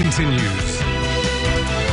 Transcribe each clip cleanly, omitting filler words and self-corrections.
continues.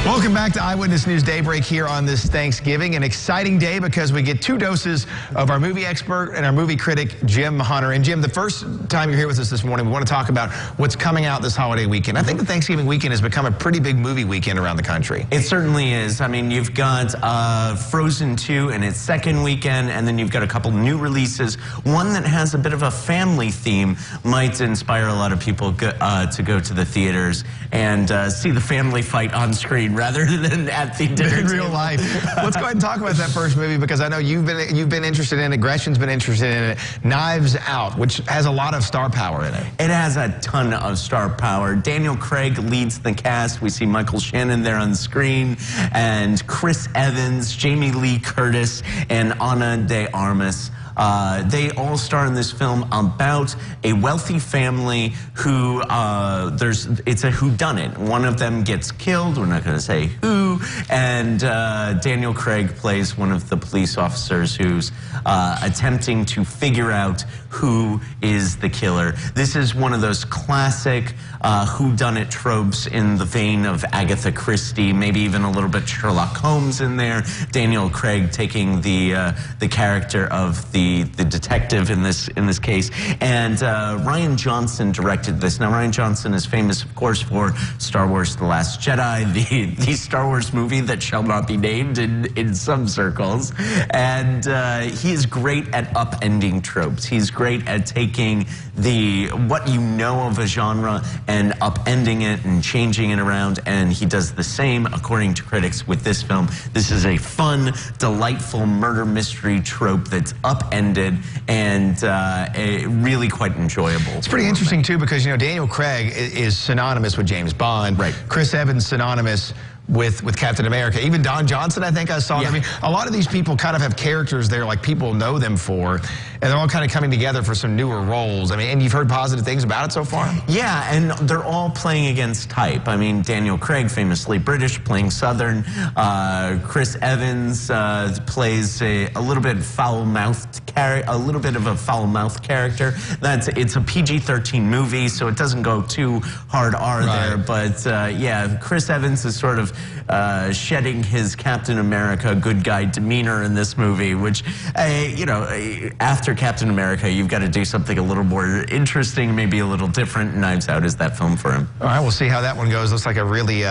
Welcome back to Eyewitness News Daybreak here on this Thanksgiving. An exciting day because we get 2 doses of our movie expert and our movie critic, Jim Hunter. And Jim, the first time you're here with us this morning, we want to talk about what's coming out this holiday weekend. I think the Thanksgiving weekend has become a pretty big movie weekend around the country. It certainly is. I mean, you've got Frozen 2 in its second weekend, and then you've got a couple new releases. One that has a bit of a family theme might inspire a lot of people to go to the theaters and see the family fight on screen rather than at the dinner in table. real life. Let's go ahead and talk about that first movie because I know you've been interested in it. Gretchen's been interested in it. Knives Out, which has a lot of star power in it. It has a ton of star power. Daniel Craig leads the cast. We see Michael Shannon there on the screen, and Chris Evans, Jamie Lee Curtis, and Ana de Armas. They all star in this film about a wealthy family who, it's a whodunit. One of them gets killed, we're not going to say who, and Daniel Craig plays one of the police officers who's attempting to figure out who is the killer. This is one of those classic whodunit tropes in the vein of Agatha Christie, maybe even a little bit Sherlock Holmes in there. Daniel Craig taking the character of the detective in this case, and Rian Johnson directed this. Now, Rian Johnson is famous, of course, for Star Wars: The Last Jedi, the Star Wars movie that shall not be named in some circles, and he is great at upending tropes. He's great at taking what you know of a genre and upending it and changing it around, and he does the same, according to critics, with this film. This is a fun, delightful murder mystery trope that's upended and really quite enjoyable. It's pretty interesting, too, because, you know, Daniel Craig is synonymous with James Bond. Right. Chris Evans synonymous with Captain America. Even Don Johnson, I think I saw. Yeah. I mean, a lot of these people kind of have characters there like people know them for, and they're all kind of coming together for some newer roles. I mean, and you've heard positive things about it so far? Yeah, and they're all playing against type. I mean, Daniel Craig, famously British, playing Southern. Chris Evans plays a little bit foul-mouthed character, a little bit of a foul-mouthed character. It's a PG-13 movie, so it doesn't go too hard R there. But yeah, Chris Evans is sort of shedding his Captain America good guy demeanor in this movie, which, you know, after Captain America, you've got to do something a little more interesting, maybe a little different. Knives Out is that film for him. All right, we'll see how that one goes. Looks like a really,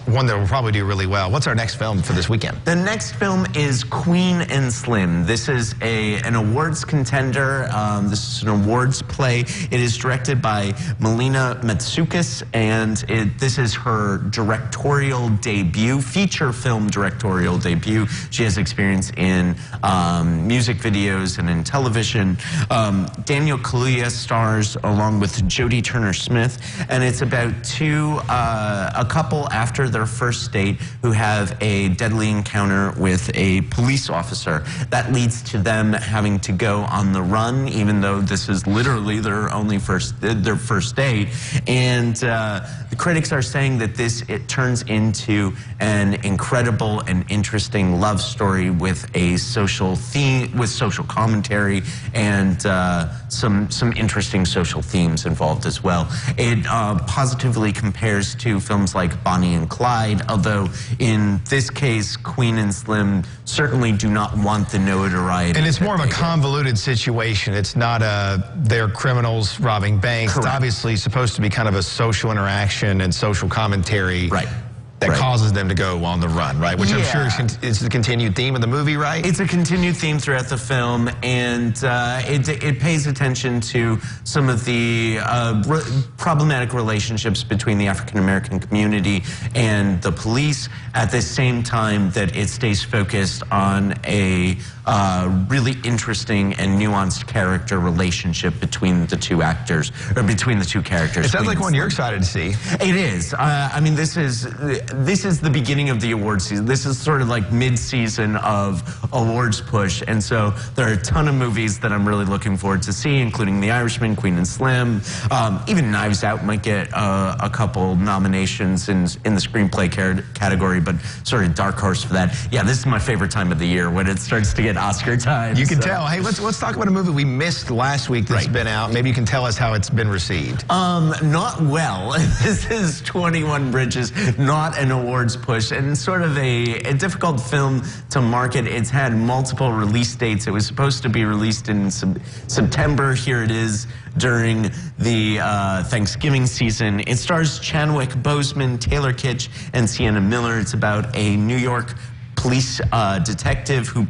one that will probably do really well. What's our next film for this weekend? The next film is Queen and Slim. This is an awards contender. This is an awards play. It is directed by Melina Matsoukas, and this is her directorial debut, feature film directorial debut. She has experience in music videos and in television. Daniel Kaluuya stars along with Jodie Turner-Smith, and it's about a couple after their first date who have a deadly encounter with a police officer. That leads to them having to go on the run, even though this is literally their first date. And the critics are saying that it turns into an incredible and interesting love story with a social theme, with social commentary, and some interesting social themes involved as well. It positively compares to films like Bonnie and Clyde, although in this case, Queen and Slim certainly do not want the notoriety. And it's more of a convoluted situation. It's not they're criminals robbing banks. Correct. It's obviously supposed to be kind of a social interaction and social commentary. Right. That causes them to go on the run, right? Which I'm sure is the continued theme of the movie, right? It's a continued theme throughout the film, and it pays attention to some of the problematic relationships between the African-American community and the police, at the same time that it stays focused on a really interesting and nuanced character relationship between the two actors, or between the two characters. It sounds like one you're excited to see. It is. I mean, this is this is the beginning of the awards season. This is sort of like mid-season of awards push, and so there are a ton of movies that I'm really looking forward to see, including The Irishman, Queen and Slim. Even Knives Out might get a couple nominations in the screenplay category, but sort of dark horse for that. Yeah, this is my favorite time of the year when it starts to get Oscar time. You can tell. Hey, let's talk about a movie we missed last week that's been out. Maybe you can tell us how it's been received. Not well. This is 21 Bridges, not an awards push, and sort of a difficult film to market. It's had multiple release dates. It was supposed to be released in September. Here it is during the Thanksgiving season. It stars Chadwick Boseman, Taylor Kitsch, and Sienna Miller. It's about a New York police detective who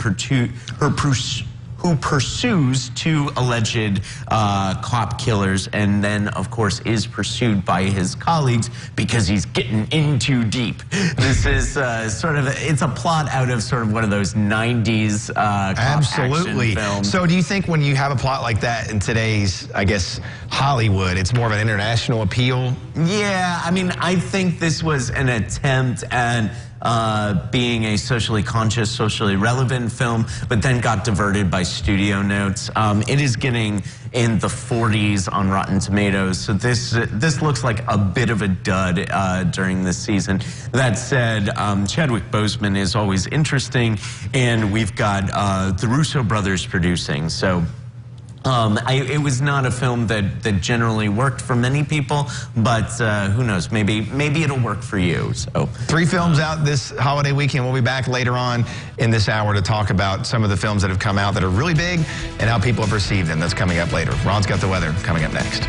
pursues two alleged cop killers, and then, of course, is pursued by his colleagues because he's getting in too deep. This is it's a plot out of sort of one of those 90s Absolutely. action films. So do you think when you have a plot like that in today's, I guess, Hollywood, it's more of an international appeal? Yeah, I mean, I think this was an attempt at being a socially conscious, socially relevant film, but then got diverted by studio notes. It is getting in the 40s on Rotten Tomatoes, so this looks like a bit of a dud during this season. That said, Chadwick Boseman is always interesting, and we've got the Russo brothers producing, so it was not a film that generally worked for many people, but who knows? Maybe it'll work for you. So 3 films out this holiday weekend. We'll be back later on in this hour to talk about some of the films that have come out that are really big and how people have received them. That's coming up later. Ron's got the weather coming up next.